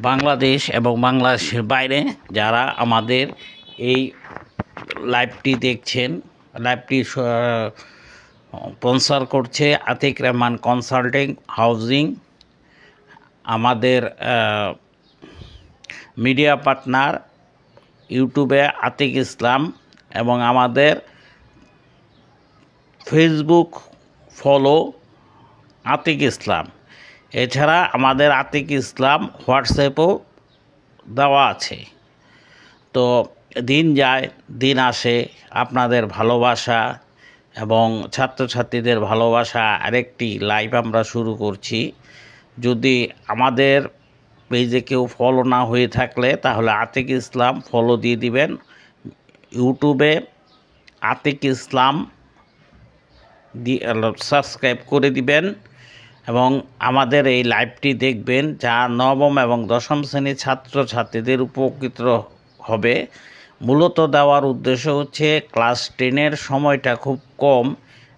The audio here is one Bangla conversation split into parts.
বাংলাদেশ এবং বাংলাদেশের বাইরে যারা আমাদের এই লাইভটি দেখছেন, লাইভটি স্পন্সর করছে আতিক রহমান কনসাল্টিং হাউজিং, আমাদের মিডিয়া পার্টনার ইউটিউবে আতিক ইসলাম, এবং আমাদের ফেসবুক ফলো আতিক ইসলাম। এছাড়া আমাদের আতিক ইসলাম হোয়াটসঅ্যাপও দেওয়া আছে। তো দিন যায় দিন আসে, আপনাদের ভালোবাসা এবং ছাত্রছাত্রীদের ভালোবাসা আরেকটি লাইভ আমরা শুরু করছি। যদি আমাদের পেজে কেউ ফলো না হয়ে থাকলে তাহলে আতিক ইসলাম ফলো দিয়ে দিবেন। ইউটিউবে আতিক ইসলাম সাবস্ক্রাইব করে দিবেন এবং আমাদের এই লাইভটি দেখবেন, যা নবম এবং দশম শ্রেণীর ছাত্রছাত্রীদের উপকৃত হবে। মূলত দেওয়ার উদ্দেশ্য হচ্ছে ক্লাস 10-এর সময়টা খুব কম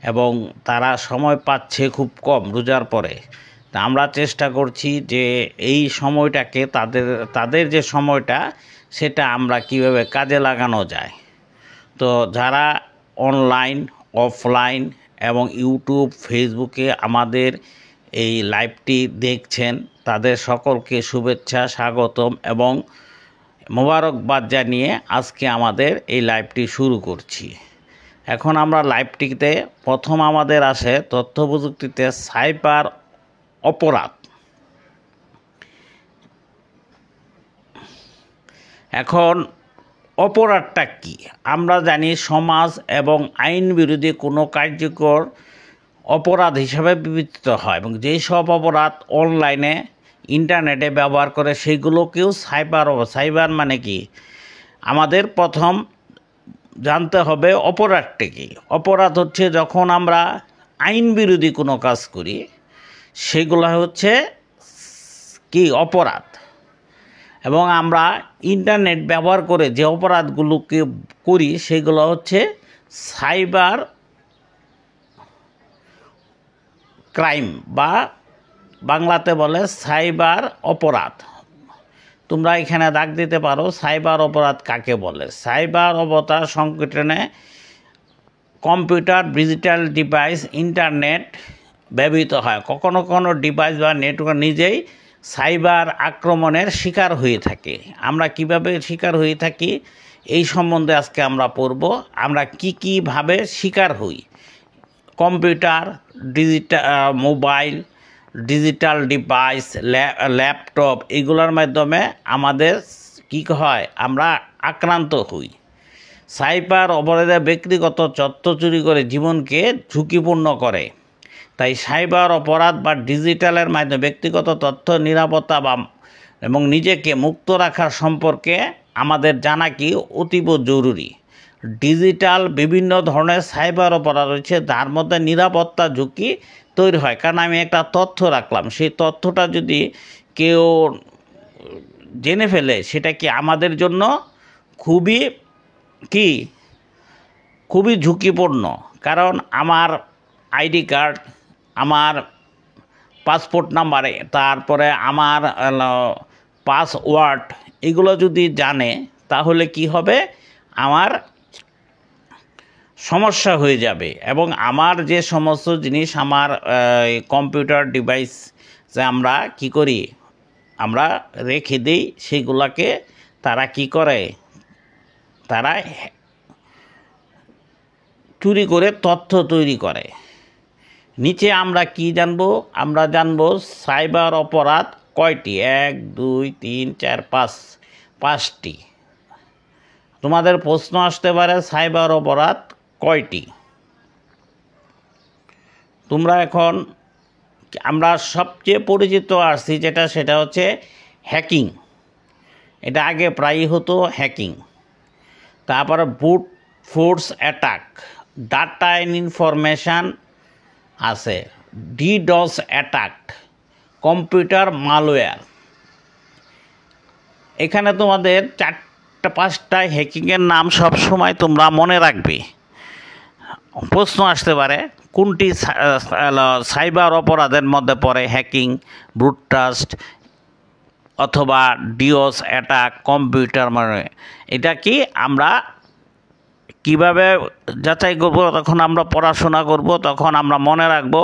এবং তারা সময় পাচ্ছে খুব কম রোজার পরে। তা আমরা চেষ্টা করছি যে এই সময়টাকে তাদের যে সময়টা সেটা আমরা কিভাবে কাজে লাগানো যায়। তো যারা অনলাইন, অফলাইন এবং ইউটিউব, ফেসবুকে আমাদের এই লাইভটি দেখছেন, তাদের সকলকে শুভেচ্ছা, স্বাগতম এবং মোবারকবাদ জানিয়ে আজকে আমাদের এই লাইভটি শুরু করছি। এখন আমরা লাইভটিতে প্রথম আমাদের আসে তথ্য প্রযুক্তিতে সাইবার অপরাধ। এখন অপরাধটা কি? আমরা জানি সমাজ এবং আইন বিরোধী কোনো কার্যকর অপরাধ হিসাবে বিবেচিত হয় এবং যেই সব অপরাধ অনলাইনে ইন্টারনেটে ব্যবহার করে সেগুলোকেও সাইবার মানে কি? আমাদের প্রথম জানতে হবে অপরাধটা কি। অপরাধ হচ্ছে যখন আমরা আইন বিরোধী কোনো কাজ করি, সেগুলো হচ্ছে কি অপরাধ। এবং আমরা ইন্টারনেট ব্যবহার করে যে অপরাধগুলোকে করি সেগুলো হচ্ছে সাইবার ক্রাইম বা বাংলাতে বলে সাইবার অপরাধ। তোমরা এখানে দাগ দিতে পারো সাইবার অপরাধ কাকে বলে। সাইবার অপরাধ সংগঠনে কম্পিউটার, ডিজিটাল ডিভাইস, ইন্টারনেট ব্যবহৃত হয়। কখনো কখনো ডিভাইস বা নেটওয়ার্ক নিজেই সাইবার আক্রমণের শিকার হয়ে থাকে। আমরা কিভাবে শিকার হয়ে থাকি এই সম্বন্ধে আজকে আমরা পড়ব। আমরা কীভাবে শিকার হই। Computer, mobile, digital device, laptop, এগুলোর মাধ্যমে আমাদের কী হয়, আমরা আক্রান্ত হই। সাইবার অপরাধে ব্যক্তিগত তথ্য চুরি করে জীবনকে ঝুঁকিপূর্ণ করে। তাই সাইবার অপরাধ বা ডিজিটালের মাধ্যমে ব্যক্তিগত তথ্য নিরাপত্তা এবং নিজেকে মুক্ত রাখার সম্পর্কে আমাদের জানা কি অতীব জরুরি। ডিজিটাল বিভিন্ন ধরনের সাইবার অপরাধ রয়েছে, যার মধ্যে নিরাপত্তা ঝুঁকি তৈরি হয়। কারণ আমি একটা তথ্য রাখলাম, সেই তথ্যটা যদি কেউ জেনে ফেলে সেটা কি আমাদের জন্য খুবই ঝুঁকিপূর্ণ। কারণ আমার আইডি কার্ড, আমার পাসপোর্ট নাম্বারে, তারপরে আমার পাসওয়ার্ড, এগুলো যদি জানে তাহলে কি হবে, আমার সমস্যা হয়ে যাবে। এবং আমার যে সমস্ত জিনিস আমার কম্পিউটার ডিভাইস যে আমরা কি করি, আমরা রেখে দিই, সেগুলোকে তারা কি করে, তারা চুরি করে তথ্য তৈরি করে। নিচে আমরা কি জানব? আমরা জানব সাইবার অপরাধ কয়টি। 1, 2, 3, 4, 5টি। তোমাদের প্রশ্ন আসতে পারে সাইবার অপরাধ কয়টি। তোমরা এখন আমরা সবচেয়ে পরিচিত আসছি সেটা হচ্ছে হ্যাকিং। এটা আগে প্রায়ই হতো হ্যাকিং। তারপরে brute force attack, data information আছে, ডিডস অ্যাটাক, কম্পিউটার মালওয়্যার। এখানে তোমাদের 4-5টা হ্যাকিংয়ের নাম সব সময় তোমরা মনে রাখবে। প্রশ্ন আসতে পারে কোনটি সাইবার অপরাধের মধ্যে পড়ে। হ্যাকিং, ব্রুট ট্রাস্ট, অথবা ডিওস অ্যাটাক, কম্পিউটার মানে এটা কি আমরা কিভাবে যাচাই করব? তখন আমরা পড়াশোনা করব, তখন আমরা মনে রাখব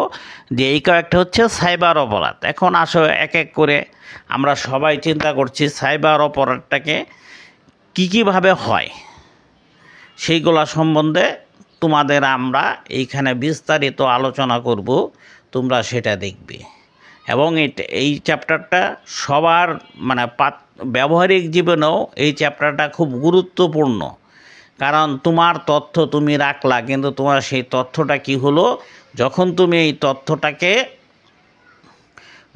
যে এই কয়েকটা হচ্ছে সাইবার অপরাধ। এখন আসো এক এক করে আমরা সবাই চিন্তা করছি সাইবার অপরাধটাকে কীভাবে হয় সেইগুলা সম্বন্ধে তোমাদের আমরা এইখানে বিস্তারিত আলোচনা করব, তোমরা সেটা দেখবে। এবং এই চ্যাপ্টারটা সবার মানে ব্যবহারিক জীবনেও এই চ্যাপ্টারটা খুব গুরুত্বপূর্ণ। কারণ তোমার তথ্য তুমি রাখলা, কিন্তু তোমার সেই তথ্যটা কি হলো, যখন তুমি এই তথ্যটাকে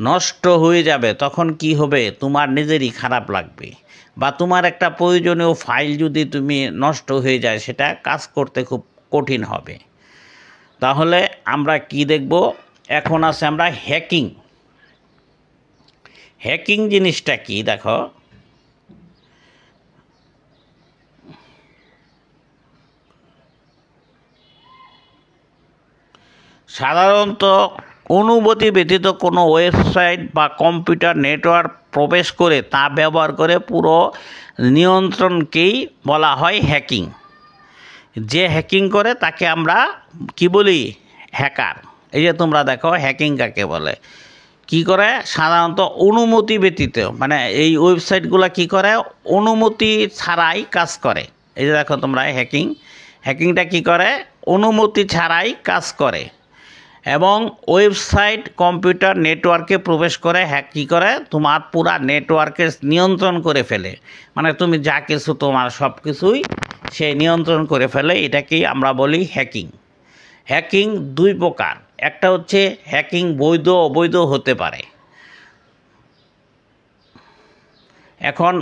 নষ্ট হয়ে যাবে তখন কি হবে, তোমার নিজেরই খারাপ লাগবে। বা তোমার একটা প্রয়োজনীয় ফাইল যদি তুমি নষ্ট হয়ে যায়, সেটা কাজ করতে খুব কঠিন হবে। তাহলে আমরা কি দেখব এখন? আছে আমরা হ্যাকিং। হ্যাকিং জিনিসটা কি দেখো, সাধারণত অনুমতি ব্যতীত কোনো ওয়েবসাইট বা কম্পিউটার নেটওয়ার্ক প্রবেশ করে তা ব্যবহার করে পুরো নিয়ন্ত্রণকেই বলা হয় হ্যাকিং। যে হ্যাকিং করে তাকে আমরা কি বলি? হ্যাকার। এই যে তোমরা দেখো হ্যাকিং কাকে বলে। কি করে? সাধারণত অনুমতি ব্যতীত, মানে এই ওয়েবসাইটগুলো কি করে? অনুমতি ছাড়াই কাজ করে। এই যে দেখো তোমরা হ্যাকিংটা কি করে? অনুমতি ছাড়াই কাজ করে এবং ওয়েবসাইট কম্পিউটার নেটওয়ার্কে প্রবেশ করে কী করে? তোমার পুরা নেটওয়ার্কে নিয়ন্ত্রণ করে ফেলে। মানে তুমি যা কিছু তোমার সব কিছুই সে নিয়ন্ত্রণ করে ফেলে। এটাকেই আমরা বলি হ্যাকিং। হ্যাকিং দুই প্রকার। একটা হচ্ছে হ্যাকিং বৈধ, অবৈধ হতে পারে। এখন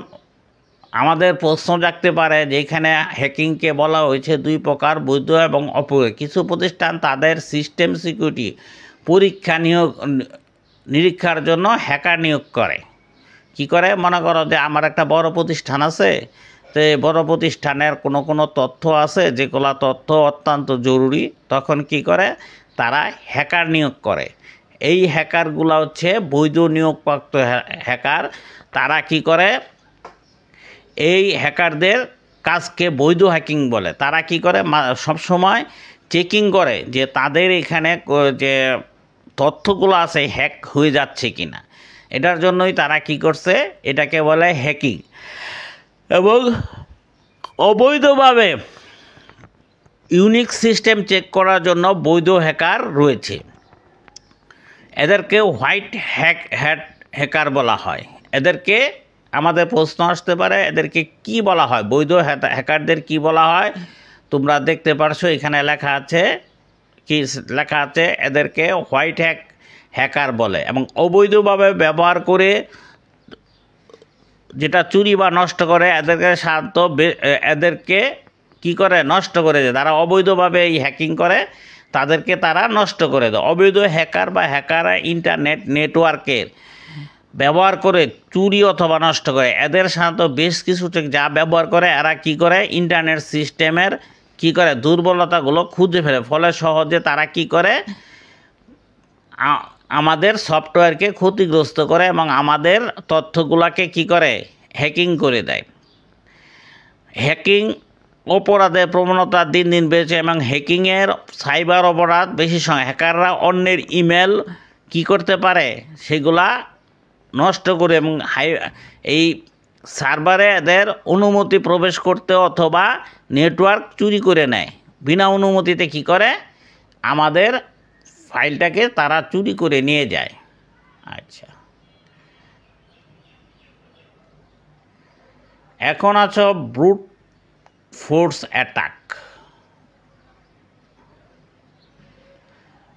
আমাদের প্রশ্ন জাগতে পারে যে এখানে হ্যাকিংকে বলা হয়েছে দুই প্রকার, বৈধ এবং অবৈধ। কিছু প্রতিষ্ঠান তাদের সিস্টেম সিকিউরিটি পরীক্ষা নিরীক্ষার জন্য হ্যাকার নিয়োগ করে। কি করে? মনে করো যে আমার একটা বড় প্রতিষ্ঠান আছে, তো এই বড় প্রতিষ্ঠানের কোনো তথ্য আছে যেগুলো তথ্য অত্যন্ত জরুরি, তখন কি করে? তারা হ্যাকার নিয়োগ করে। এই হ্যাকারগুলো হচ্ছে বৈধ নিয়োগপ্রাপ্ত হ্যাকার। তারা কি করে? এই হ্যাকারদের কাজকে বৈধ হ্যাকিং বলে। তারা কি করে? সবসময় চেকিং করে যে তাদের এখানে যে তথ্যগুলো আছে হ্যাক হয়ে যাচ্ছে কিনা। এটার জন্যই তারা কি করছে, এটাকে বলে হ্যাকিং। এবং অবৈধভাবে ইউনিক সিস্টেম চেক করার জন্য বৈধ হ্যাকার রয়েছে। এদেরকে হোয়াইট হ্যাকার বলা হয়। এদেরকে আমাদের প্রশ্ন আসতে পারে এদেরকে কি বলা হয়? বৈধ হ্যাকারদের কি বলা হয়? তোমরা দেখতে পারছো এখানে লেখা আছে, কি লেখা আছে? এদেরকে হোয়াইট হ্যাকার বলে। এবং অবৈধভাবে ব্যবহার করে যেটা চুরি বা নষ্ট করে এদেরকে সাধারণত এদেরকে কি করে? নষ্ট করে দেয়। তারা অবৈধভাবে এই হ্যাকিং করে, তাদেরকে তারা নষ্ট করে দেয়। অবৈধ হ্যাকার বা হ্যাকাররা ইন্টারনেট নেটওয়ার্কের ব্যবহার করে চুরি অথবা নষ্ট করে। এদের সাধারণত বেশ কিছু যা ব্যবহার করে, এরা কি করে? ইন্টারনেট সিস্টেমের কি করে? দুর্বলতাগুলো খুঁজে ফেলে। ফলে সহজে তারা কি করে? আমাদের সফটওয়্যারকে ক্ষতিগ্রস্ত করে এবং আমাদের তথ্যগুলোকে কি করে? হ্যাকিং করে দেয়। হ্যাকিং অপরাধের প্রবণতা দিন দিন বেড়েছে এবং হ্যাকিংয়ের সাইবার অপরাধ বেশি সময়। হ্যাকাররা অন্যের ইমেল কি করতে পারে? সেগুলা নষ্ট করে এবং এই সার্ভারে এদের অনুমতি প্রবেশ করতে অথবা নেটওয়ার্ক চুরি করে নেয়। বিনা অনুমতিতে কি করে? আমাদের ফাইলটাকে তারা চুরি করে নিয়ে যায়। আচ্ছা, এখন আছো brute force attack.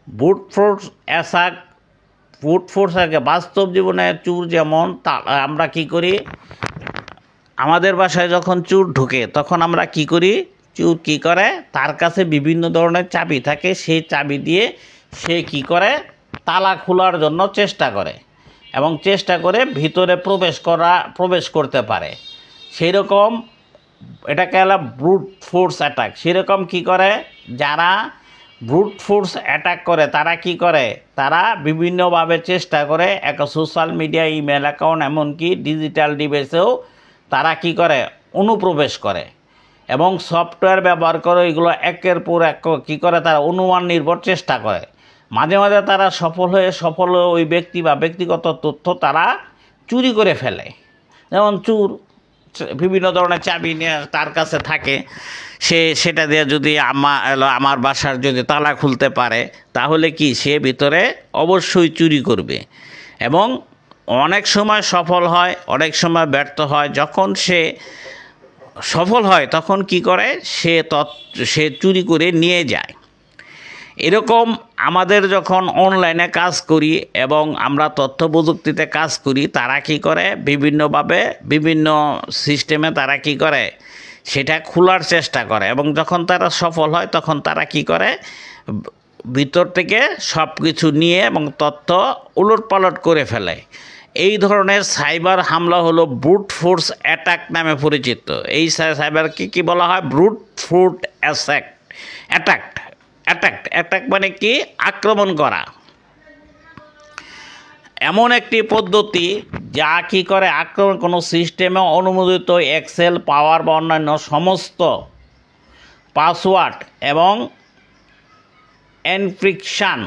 Brute force আগে বাস্তব জীবনে চুর যেমন আমরা কি করি? আমাদের বাসায় যখন চুর ঢুকে তখন আমরা কি করি? চুর কি করে? তার কাছে বিভিন্ন ধরনের চাবি থাকে, সেই চাবি দিয়ে সে কি করে? তালা খোলার জন্য চেষ্টা করে এবং চেষ্টা করে ভিতরে প্রবেশ করতে পারে। সেই রকম এটাকে হলো ব্রুট ফোর্স অ্যাটাক। সেরকম কি করে? যারা ব্রুট ফোর্স অ্যাটাক করে। তারা কি করে, তারা বিভিন্নভাবে চেষ্টা করে একটা সোশ্যাল মিডিয়া, ইমেল অ্যাকাউন্ট, এমনকি ডিজিটাল ডিভাইসেও তারা কি করে, অনুপ্রবেশ করে এবং সফটওয়্যার ব্যবহার করে এগুলো একের পর এক কী করে, তারা অনুমান নির্ভর চেষ্টা করে। মাঝে মাঝে তারা সফল হয়ে ওই ব্যক্তি বা ব্যক্তিগত তথ্য তারা চুরি করে ফেলে। যেমন চোর বিভিন্ন ধরনের চাবি নিয়ে তার কাছে থাকে, সেটা দিয়ে যদি আমার বাসার যদি তালা খুলতে পারে, তাহলে কি সে ভিতরে অবশ্যই চুরি করবে। এবং অনেক সময় সফল হয়, অনেক সময় ব্যর্থ হয়। যখন সে সফল হয় তখন কি করে, সে চুরি করে নিয়ে যায়। এরকম আমাদের যখন অনলাইনে কাজ করি এবং আমরা তথ্য প্রযুক্তিতে কাজ করি, তারা কি করে, বিভিন্নভাবে বিভিন্ন সিস্টেমে তারা কি করে, সেটা খোলার চেষ্টা করে এবং যখন তারা সফল হয় তখন তারা কি করে, ভিতর থেকে সব কিছু নিয়ে এবং তথ্য উলটপালট করে ফেলে। এই ধরনের সাইবার হামলা হলো ব্রুট ফোর্স অ্যাটাক নামে পরিচিত। এই সাইবারকে কি বলা হয়, ব্রুট ফোর্স অ্যাটাক মানে কি, আক্রমণ করা। এমন একটি পদ্ধতি যা কি করে, আক্রমণ কোনো সিস্টেমে অনুমোদিত এক্সেল, পাওয়ার বা অন্যান্য সমস্ত পাসওয়ার্ড এবং এনক্রিপশন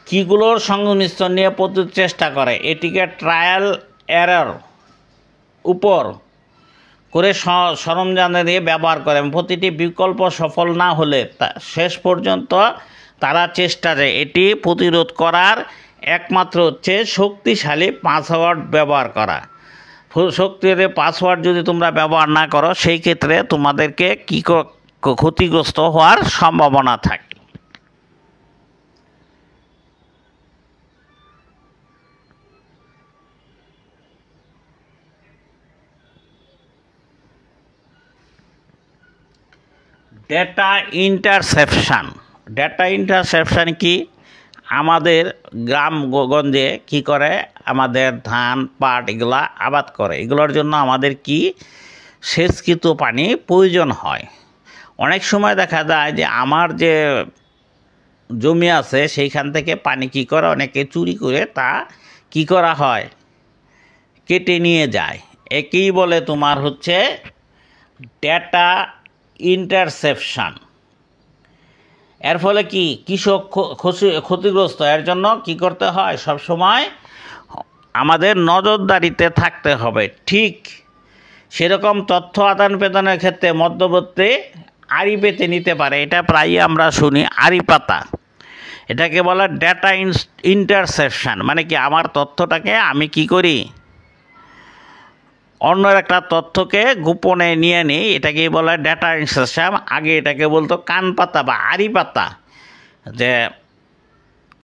কিগুলোর সংমিশ্রণ নিয়ে চেষ্টা করে। এটিকে ট্রায়াল এরর উপর করে সরঞ্জাম দিয়ে ব্যবহার করে। প্রতিটি বিকল্প সফল না হলে শেষ পর্যন্ত তারা চেষ্টা করে এটি প্রতিরোধ করার একমাত্র হচ্ছে শক্তিশালী পাসওয়ার্ড ব্যবহার করা। শক্তিশালী পাসওয়ার্ড যদি তোমরা ব্যবহার না করো, সেই ক্ষেত্রে তোমাদেরকে কি ক্ষতিগ্রস্ত হওয়ার সম্ভাবনা থাকে। ডেটা ইন্টারসেপশন কি, আমাদের গ্রামগঞ্জে কি করে, আমাদের ধান পাট এগুলা আবাদ করে, এগুলোর জন্য আমাদের কি সেচকৃত পানি প্রয়োজন হয়। অনেক সময় দেখা যায় যে আমার যে জমি আছে সেইখান থেকে পানি কি করে, অনেকে চুরি করে তা কি করা হয়, কেটে নিয়ে যায়। একেই বলে তোমার হচ্ছে ডেটা ইন্টারসেপশন। এর ফলে কি কৃষক ক্ষতিগ্রস্ত। এর জন্য কি করতে হয়, সব সময় আমাদের নজরদারিতে থাকতে হবে। ঠিক সেরকম তথ্য আদান প্রদানের ক্ষেত্রে মধ্যবর্তী আড়ি পেতে নিতে পারে। এটা প্রায়ই আমরা শুনি, আড়ি পাতা। এটাকে বলে ডেটা ইন্টারসেপশন। মানে কি, আমার তথ্যটাকে আমি কি করি, অন্য একটা তথ্যকে গোপনে নিয়ে নিই, এটাকে বলে ডেটা ইন্টারসেপশন। আগে এটাকে বলতো কান পাতা বা আড়ি পাতা, যে